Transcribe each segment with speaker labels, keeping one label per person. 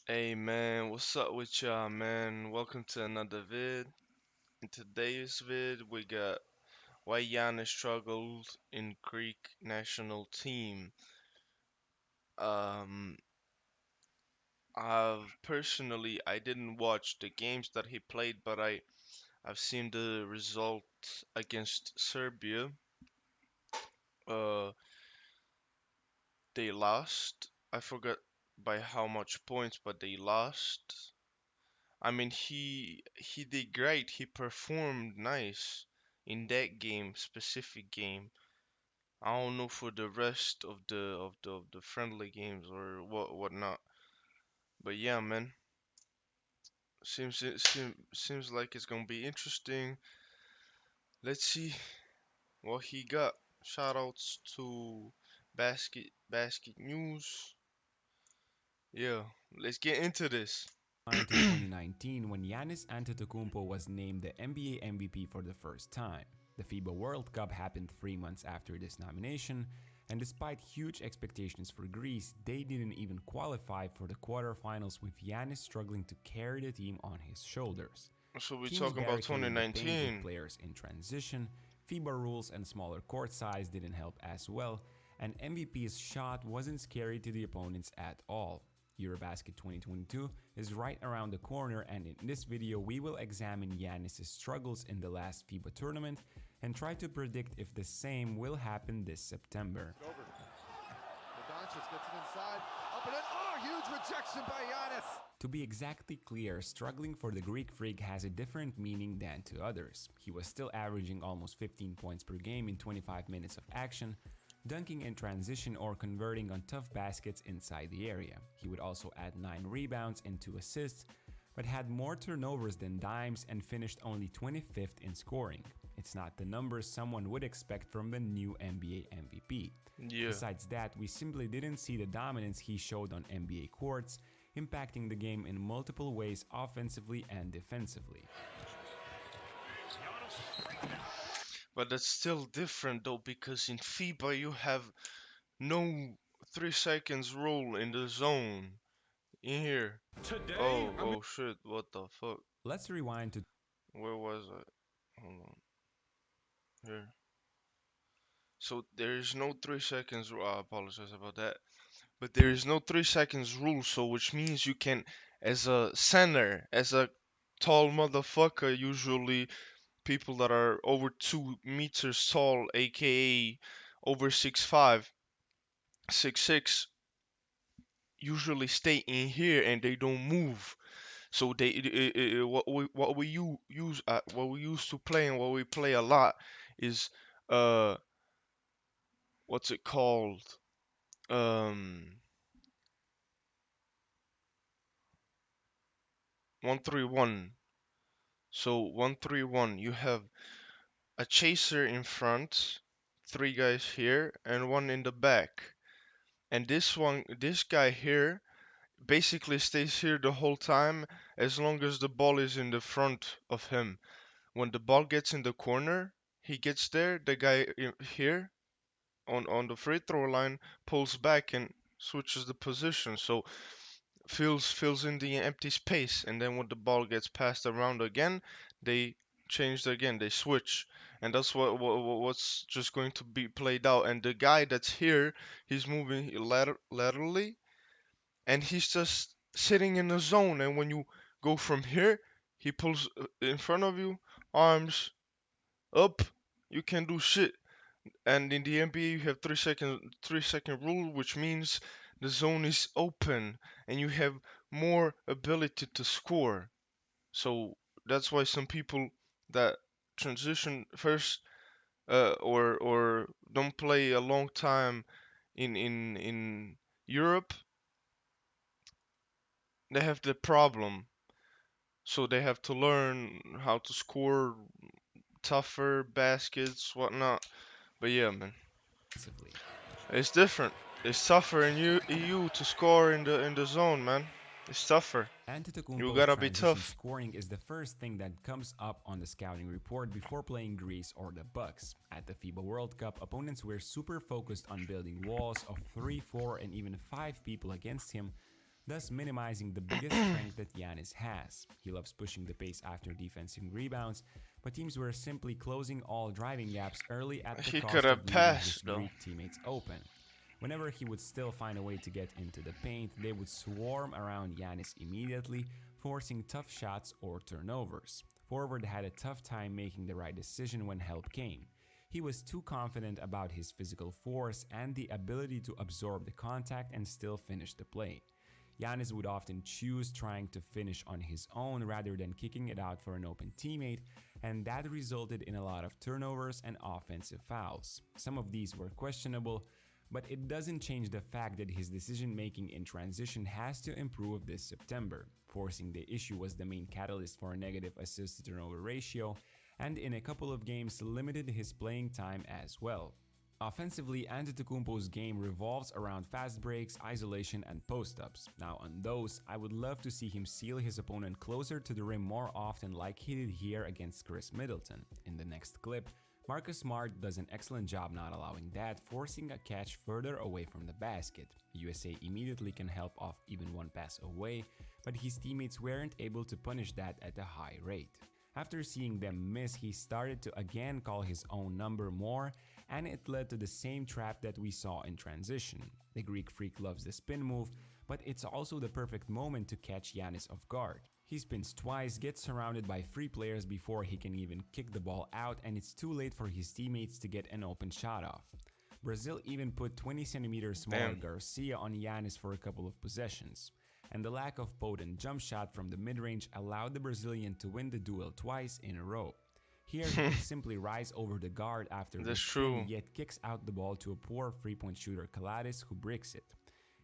Speaker 1: Hey man, what's up with y'all, man? Welcome to another vid. In today's vid, we got why Giannis struggled in Greek national team. Um, I didn't watch the games that he played, but I've seen the result against Serbia. Uh, they lost. I forgot by how much points, but they lost. I mean, he did great. He performed nice in that game, specific game. I don't know for the rest of the friendly games or whatnot. But yeah, man, seems like it's gonna be interesting. Let's see what he got. Shoutouts to Basket News. Yeah, let's get into this.
Speaker 2: To 2019 when Giannis Antetokounmpo was named the NBA MVP for the first time. The FIBA World Cup happened 3 months after this nomination, and despite huge expectations for Greece, they didn't even qualify for the quarterfinals with Giannis struggling to carry the team on his shoulders.
Speaker 1: So we're
Speaker 2: Teams
Speaker 1: talking about
Speaker 2: barricaded the paint with
Speaker 1: 2019.
Speaker 2: players in transition, FIBA rules and smaller court size didn't help as well, and MVP's shot wasn't scary to the opponents at all. Eurobasket 2022 is right around the corner, and in this video we will examine Giannis' struggles in the last FIBA tournament and try to predict if the same will happen this September. Huge rejection by Giannis. To be exactly clear, struggling for the Greek Freak has a different meaning than to others. He was still averaging almost 15 points per game in 25 minutes of action, dunking in transition or converting on tough baskets inside the area. He would also add 9 rebounds and 2 assists, but had more turnovers than dimes and finished only 25th in scoring. It's not the numbers someone would expect from the new NBA MVP.
Speaker 1: Yeah.
Speaker 2: Besides that, we simply didn't see the dominance he showed on NBA courts, impacting the game in multiple ways offensively and defensively.
Speaker 1: But that's still different though because in FIBA you have no 3 seconds rule in the zone. In here. Oh shit, what the fuck?
Speaker 2: Let's rewind to
Speaker 1: Where was I? Hold on. Here. So there is no 3 seconds I apologize about that. But there is no 3 seconds rule, so which means you can as a center, as a tall motherfucker, usually people that are over 2 meters tall, aka over 6'5", 6'6", usually stay in here and they don't move. So what we used to play and what we play a lot is uh what's it called? Um 1-3-1. So 1-3-1, you have a chaser in front, three guys here, and one in the back. And this guy here basically stays here the whole time as long as the ball is in the front of him. When the ball gets in the corner, he gets there. The guy here on the free throw line pulls back and switches the position. So fills in the empty space, and then when the ball gets passed around again, they change again. They switch, and that's what's just going to be played out. And the guy that's here, he's moving laterally, and he's just sitting in the zone. And when you go from here, he pulls in front of you, arms up. You can do shit. And in the NBA, you have 3 second rule, which means the zone is open and you have more ability to score. So that's why some people that transition first or don't play a long time in Europe, they have the problem. So they have to learn how to score tougher baskets, whatnot. But yeah, man.
Speaker 2: defensively.
Speaker 1: It's different. It's tougher in EU to score in the zone, man. It's tougher. You
Speaker 2: Antetokounmpo's
Speaker 1: gotta be
Speaker 2: transition
Speaker 1: tough.
Speaker 2: scoring is the first thing that comes up on the scouting report before playing Greece or the Bucks. At the FIBA World Cup, opponents were super focused on building walls of 3, 4, and even 5 people against him, thus minimizing the biggest strength that Giannis has. He loves pushing the pace after defensive rebounds, but teams were simply closing all driving gaps early at the
Speaker 1: He could
Speaker 2: cost of
Speaker 1: have
Speaker 2: leaving his
Speaker 1: passed though.
Speaker 2: Greek teammates open. Whenever he would still find a way to get into the paint, they would swarm around Giannis immediately, forcing tough shots or turnovers. Forward had a tough time making the right decision when help came. He was too confident about his physical force and the ability to absorb the contact and still finish the play. Giannis would often choose trying to finish on his own rather than kicking it out for an open teammate, and that resulted in a lot of turnovers and offensive fouls. Some of these were questionable, but it doesn't change the fact that his decision making in transition has to improve this September. Forcing the issue was the main catalyst for a negative assist to turnover ratio, and in a couple of games limited his playing time as well. Offensively, Antetokounmpo's game revolves around fast breaks, isolation, and post-ups. Now on those, I would love to see him seal his opponent closer to the rim more often like he did here against Chris Middleton. In the next clip, Marcus Smart does an excellent job not allowing that, forcing a catch further away from the basket. USA immediately can help off even one pass away, but his teammates weren't able to punish that at a high rate. After seeing them miss, he started to again call his own number more, and it led to the same trap that we saw in transition. The Greek Freak loves the spin move, but it's also the perfect moment to catch Giannis off guard. He spins twice, gets surrounded by three players before he can even kick the ball out, and it's too late for his teammates to get an open shot off. Brazil even put 20 centimeters smaller
Speaker 1: Damn.
Speaker 2: Garcia on Giannis for a couple of possessions, and the lack of potent jump shot from the mid-range allowed the Brazilian to win the duel twice in a row. Here he could simply rise over the guard after the
Speaker 1: That's
Speaker 2: spin,
Speaker 1: true.
Speaker 2: yet kicks out the ball to a poor three-point shooter Kalatis who bricks it.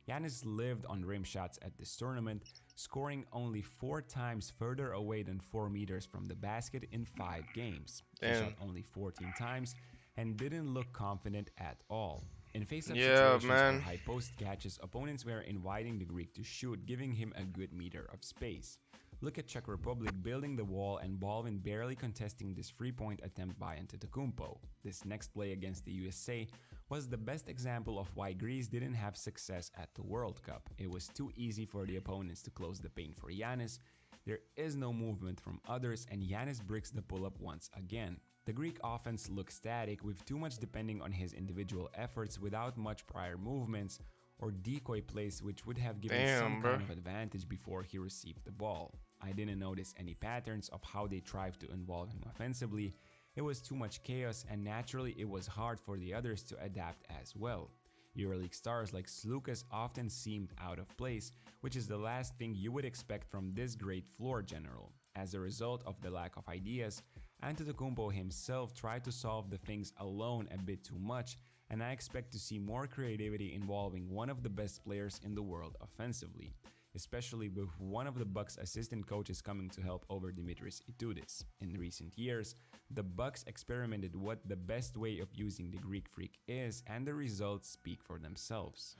Speaker 2: Giannis lived on rim shots at this tournament, scoring only 4 times further away than 4 meters from the basket in 5 games. He shot
Speaker 1: Damn.
Speaker 2: only 14 times and didn't look confident at all. In face-up
Speaker 1: Yeah,
Speaker 2: situations or
Speaker 1: man.
Speaker 2: high post catches, opponents were inviting the Greek to shoot, giving him a good meter of space. Look at Czech Republic building the wall and Baldwin barely contesting this three-point attempt by Antetokounmpo. This next play against the USA was the best example of why Greece didn't have success at the World Cup. It was too easy for the opponents to close the paint for Giannis. There is no movement from others, and Giannis bricks the pull-up once again. The Greek offense looks static, with too much depending on his individual efforts without much prior movements or decoy plays, which would have given some
Speaker 1: Damn, bro.
Speaker 2: kind of advantage before he received the ball. I didn't notice any patterns of how they tried to involve him offensively. It was too much chaos, and naturally it was hard for the others to adapt as well. EuroLeague stars like Slukas often seemed out of place, which is the last thing you would expect from this great floor general. As a result of the lack of ideas, Antetokounmpo himself tried to solve the things alone a bit too much, and I expect to see more creativity involving one of the best players in the world offensively, especially with one of the Bucks' assistant coaches coming to help over Dimitris Itoudis. In recent years, the Bucks experimented what the best way of using the Greek Freak is, and the results speak for themselves.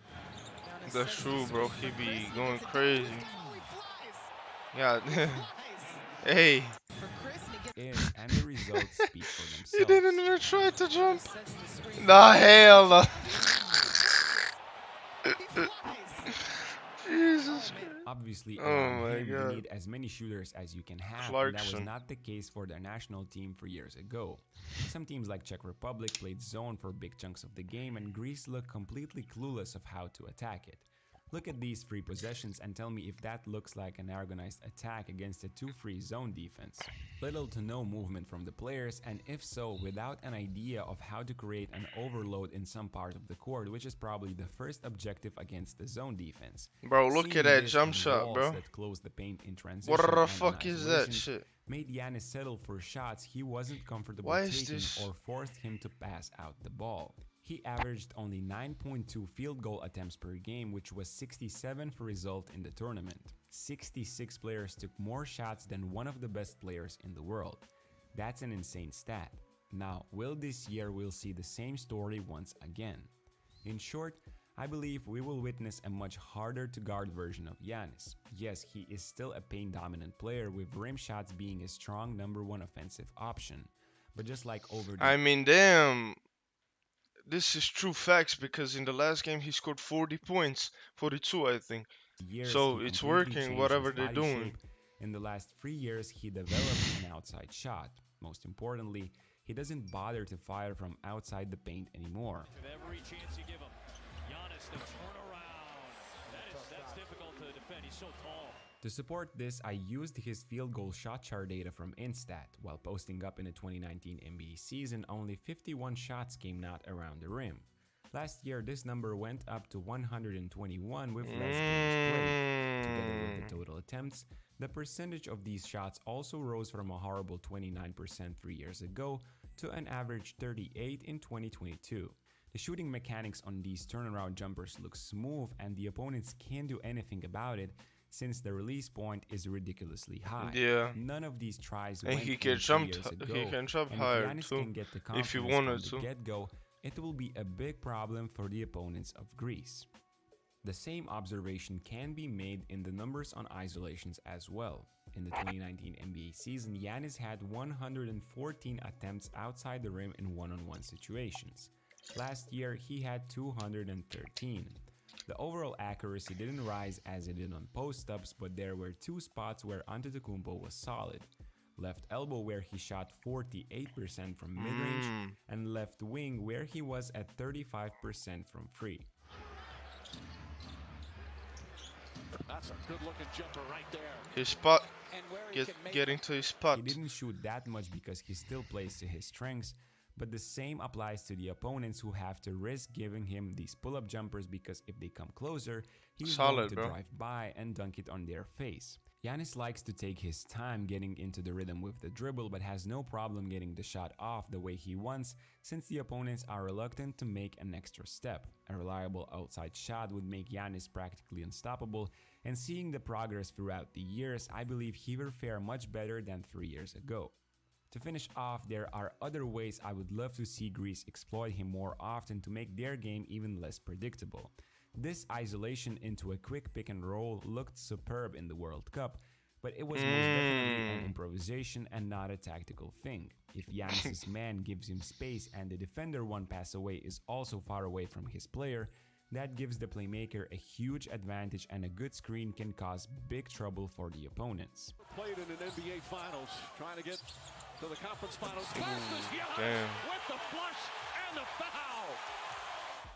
Speaker 1: That's true, bro. He be going crazy. Yeah. Hey.
Speaker 2: Is and the results speak for
Speaker 1: He didn't
Speaker 2: themselves.
Speaker 1: even try to jump. Nah, hell no. Jesus Christ.
Speaker 2: Obviously,
Speaker 1: Oh
Speaker 2: around
Speaker 1: my
Speaker 2: him, you
Speaker 1: god.
Speaker 2: need as many shooters as you can have, and that was
Speaker 1: Clarkson.
Speaker 2: not the case for their national team 3 years ago. Some teams like Czech Republic played zone for big chunks of the game, and Greece looked completely clueless of how to attack it. Look at these 3 possessions and tell me if that looks like an organized attack against a 2-3 zone defense. Little to no movement from the players, and if so, without an idea of how to create an overload in some part of the court, which is probably the first objective against the zone defense.
Speaker 1: Bro, look at
Speaker 2: Seeing
Speaker 1: that
Speaker 2: this
Speaker 1: jump
Speaker 2: and
Speaker 1: shot,
Speaker 2: walls
Speaker 1: bro.
Speaker 2: that close the paint in
Speaker 1: What
Speaker 2: transition
Speaker 1: the
Speaker 2: and in
Speaker 1: fuck is that
Speaker 2: isolations
Speaker 1: shit?
Speaker 2: made Giannis settle for shots he wasn't comfortable
Speaker 1: Why is
Speaker 2: taking
Speaker 1: this?
Speaker 2: or forced him to pass out the ball. He averaged only 9.2 field goal attempts per game, which was 67th result in the tournament. 66 players took more shots than one of the best players in the world. That's an insane stat. Now, will this year we'll see the same story once again? In short, I believe we will witness a much harder to guard version of Giannis. Yes, he is still a paint dominant player, with rim shots being a strong number one offensive option. But just like over the
Speaker 1: I mean, damn. This is true facts because in the last game he scored 40 points. 42, I think.
Speaker 2: Years,
Speaker 1: So
Speaker 2: he
Speaker 1: it's
Speaker 2: completely
Speaker 1: working,
Speaker 2: changed his
Speaker 1: whatever they're
Speaker 2: body
Speaker 1: doing.
Speaker 2: shape. In the last 3 years, he developed an outside shot. Most importantly, he doesn't bother to fire from outside the paint anymore.
Speaker 3: With every chance you give him, Giannis, the turnaround. That's difficult to defend. He's so tall.
Speaker 2: To support this, I used his field goal shot chart data from Instat. While posting up in the 2019 NBA season, only 51 shots came out around the rim. Last year, this number went up to 121 with less games played. Together with the
Speaker 1: Mm.
Speaker 2: total attempts, the percentage of these shots also rose from a horrible 29% 3 years ago to an average 38 in 2022. The shooting mechanics on these turnaround jumpers look smooth and the opponents can't do anything about it since the release point is ridiculously high.
Speaker 1: Yeah,
Speaker 2: None of these tries
Speaker 1: and
Speaker 2: went
Speaker 1: he can
Speaker 2: in two
Speaker 1: jump.
Speaker 2: years
Speaker 1: He
Speaker 2: ago,
Speaker 1: can jump
Speaker 2: and if
Speaker 1: higher
Speaker 2: Giannis
Speaker 1: too,
Speaker 2: can get the
Speaker 1: if he
Speaker 2: confidence from
Speaker 1: wanted
Speaker 2: the
Speaker 1: to.
Speaker 2: get-go, it will be a big problem for the opponents of Greece. The same observation can be made in the numbers on isolations as well. In the 2019 NBA season, Giannis had 114 attempts outside the rim in one-on-one situations. Last year, he had 213. The overall accuracy didn't rise as it did on post-ups, but there were two spots where Antetokounmpo was solid. Left elbow where he shot 48% from mid-range,
Speaker 1: Mm.
Speaker 2: and left wing where he was at 35% from free.
Speaker 3: That's a good-looking jumper right there.
Speaker 1: His spot,
Speaker 3: And where he can make
Speaker 1: getting
Speaker 3: it.
Speaker 1: to his
Speaker 2: He
Speaker 1: spot.
Speaker 2: didn't shoot that much because he still plays to his strengths, but the same applies to the opponents who have to risk giving him these pull-up jumpers because if they come closer, he's going
Speaker 1: Solid,
Speaker 2: to
Speaker 1: bro.
Speaker 2: drive by and dunk it on their face. Giannis likes to take his time getting into the rhythm with the dribble but has no problem getting the shot off the way he wants since the opponents are reluctant to make an extra step. A reliable outside shot would make Giannis practically unstoppable, and seeing the progress throughout the years, I believe he will fare much better than 3 years ago. To finish off, there are other ways I would love to see Greece exploit him more often to make their game even less predictable. This isolation into a quick pick and roll looked superb in the World Cup, but it was most definitely an
Speaker 1: Mm.
Speaker 2: improvisation and not a tactical thing. If Giannis' man gives him space and the defender one pass away is also far away from his player, that gives the playmaker a huge advantage and a good screen can cause big trouble for the opponents.
Speaker 3: Played in an NBA Finals, trying to get to the conference finals. Passes Giannis
Speaker 1: Damn.
Speaker 3: with the flush and the foul.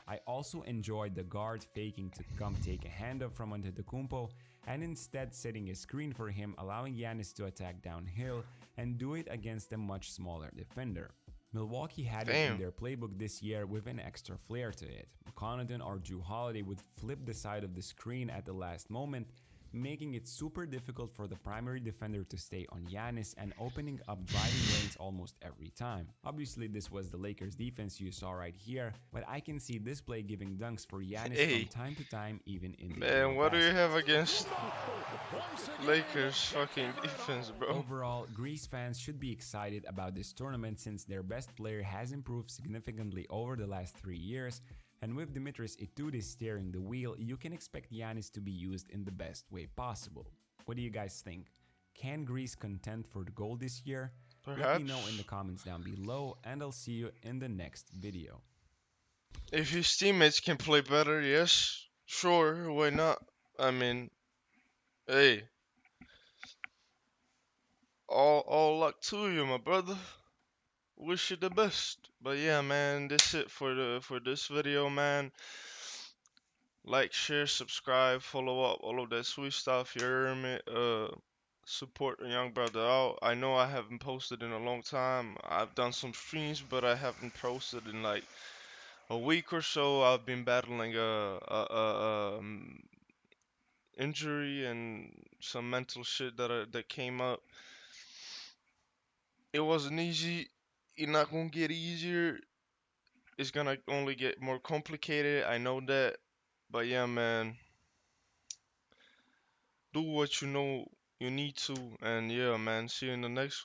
Speaker 2: I also enjoyed the guard faking to come take a handoff from Antetokounmpo and instead setting a screen for him, allowing Giannis to attack downhill and do it against a much smaller defender. Milwaukee had it in
Speaker 1: Damn.
Speaker 2: their playbook this year with an extra flair to it. Connaughton or Drew Holiday would flip the side of the screen at the last moment, making it super difficult for the primary defender to stay on Giannis and opening up driving lanes almost every time. Obviously, this was the Lakers defense you saw right here, but I can see this play giving dunks for Giannis
Speaker 1: Hey.
Speaker 2: from time to time, even in the
Speaker 1: Man, what do you
Speaker 2: Eurobasket.
Speaker 1: have against Lakers fucking defense, bro?
Speaker 2: Overall, Greece fans should be excited about this tournament since their best player has improved significantly over the last 3 years, and with Dimitris Itoudis steering the wheel, you can expect Giannis to be used in the best way possible. What do you guys think? Can Greece contend for the gold this year? Let me know in the
Speaker 1: Perhaps.
Speaker 2: comments down below, and I'll see you in the next video.
Speaker 1: If his teammates can play better, yes. Sure, why not? I mean, hey, all luck to you, my brother. Wish you the best. But yeah, man, that's it for this video, man. Like, share, subscribe, follow up, all of that sweet stuff. You hear me? Support a young brother out. I know I haven't posted in a long time. I've done some streams, but I haven't posted in like a week or so. I've been battling a injury and some mental shit that came up. It wasn't easy. It's not gonna get easier. It's gonna only get more complicated. I know that. But yeah, man, do what you know you need to. And yeah, man, see you in the next one.